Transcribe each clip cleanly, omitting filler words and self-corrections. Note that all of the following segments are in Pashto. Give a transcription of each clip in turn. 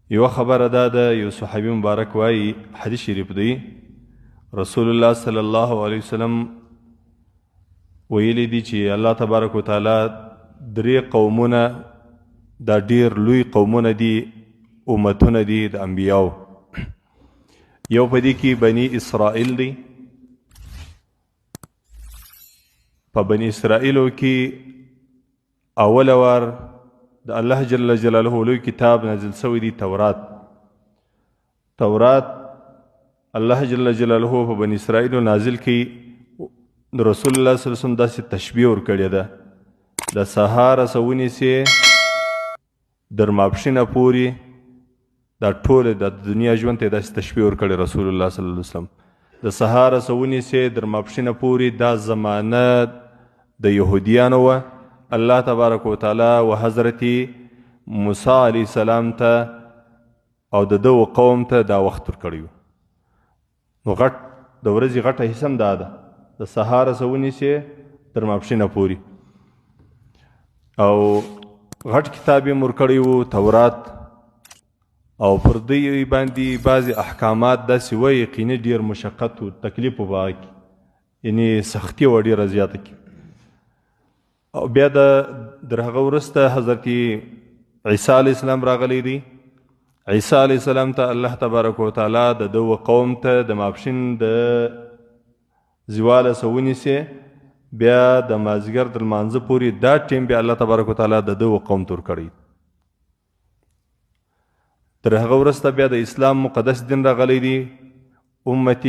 یو خبره دا ده، یو صحابي مبارک وایي، حدیث شریف دی، رسول الله صلی الله علیه وسلم ویلی دی چې الله تبارک وتعالی درې قومونه، دا ډیر لوی قومونه دي، امتونه دي د انبیاو. یو په دې کې بني اسرائیل دی. په بني اسرائیلو کې اول وار د الله جل جلاله لوی کتاب نازل شوی دی، تورات. الله جل جلاله په بني اسرائیلو نازل کی. رسول الله صلی الله علیه وسلم داسې تشبیه ورکړې ده، د سهار ونیسې در ماپښینه پورې دا ټول د دنیا ژوند ته داسې تشبیه ورکړې رسول الله صلی الله علیه وسلم. د سهار ونیسې در ماپښینه پورې دا زمانه د یهودیانو وه. الله تبارک وتعالی و حضرت موسی علیه السلام ته او د ده قوم ته دا وخت ورکړی و. نو د ورځې غټه حصه هم دا ده، د سهار ونیسې تر ماپښینه پورې. او غټ کتاب یې ورکړی و، تورات. او پر دوی باندې بعضې احکامات داسې وه یقیني ډېر مشقت و، تکلیف و په هغه کې، یعنې سختي وه ډېره زیاته کې. او بیا در هغه وروسته حضرت عیسی علیه السلام راغلی دی. عیسی علیه السلام ته الله تبارک وتعالی د ده قوم ته د ماپښین د زواله ونیسې بیا د مازدیګر د لمانځه پورې دا ټیم بیا الله تبارک وتعالی د ده قوم ته ورکړی. تر هغه وروسته بیا د اسلام مقدس دین راغلی دی، امت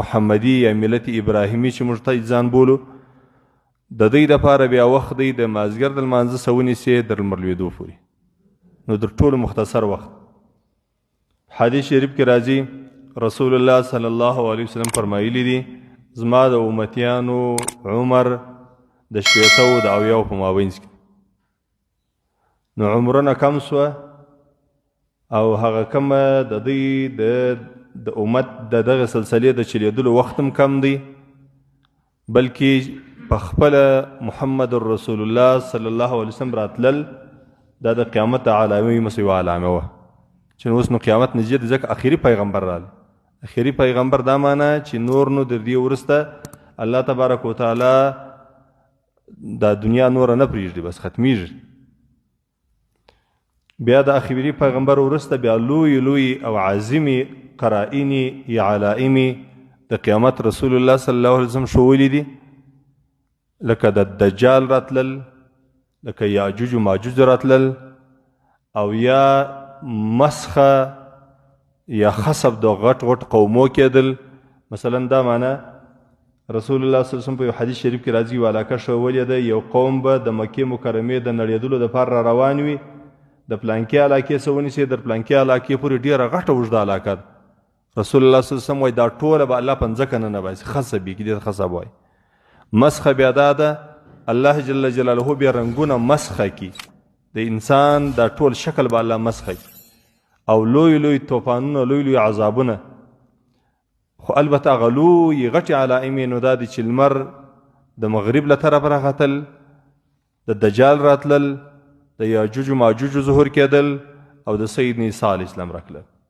محمدي یا ملت ابراهیمي چې موږ ته ځان بولو. د دوی دپاره بیا وخت دی د مازدیګر د لمانځه ونیسې در لمر لوېدو پورې. نو در ټولو مختصر وخت. حدیث شریف کې راځي، رسول الله صلی الله علیه وسلم فرمایلی دي، زما د امتیانو عمر د 80 او د 90 په مابینځ کې. نو عمرونه کم سوه او هغه کمه د دوی د امت د دغه سلسلې د چلیدلو وخت هم کم دی، بلکې په خپله محمد رسول الله صلی الله علیه وسلم راتلل دا د قیامت علامه یوه علامه وه چې اوس نو قیامت نږدې دی، ځکه اخري پیغمبر راغلی. اخري پیغمبر دا معنی چې نور نو در دې وروسته الله تبارک وتعالی دا دنیا نور نه پرېږدي، بس ختمیږي. بیا د اخري پیغمبر وروسته بیا لوی لوی او عظیمې قرائنې یا علائمې د قیامت رسول الله صلی الله علیه وسلم ښوولي دي، لکه د دجال راتلل، لکه یاجوج و ماجوج راتلل، او یا مسخه یا خصب د غټ غټ قومو کېدل. مثلا دا معنی رسول الله صلی الله علیه وسلم په یو حدیث شریف کې راځي، یو علاقه ښوولې ده، یو قوم به د مکې مکرمې د نړېدلو دپاره را روان وي، د پلانکې علاقې څه ونیسي در پلانکې علاقې پورې ډېره غټه اوږده علاقه ده. رسول الله صلی الله علیه وسلم وایي دا ټوله به الله په ځمکه نه باسي، خصب یې کېدې خصب وایي. مسخه بیا دا ده، الله جل جلاله بیا رنګونه مسخه کی، د انسان دا ټول شکل به الله مسخه کی، او لوی لوی طوفانونه، لوی لوی عذابونه. خو البته هغه لوی غټې علائمې نو دا دي چې لمر د مغرب له طرفه راختل، د دجال راتلل، د یاجوج و ماجوج ظهور کېدل، او د سیدنا عیسی علیه السلام راتلل.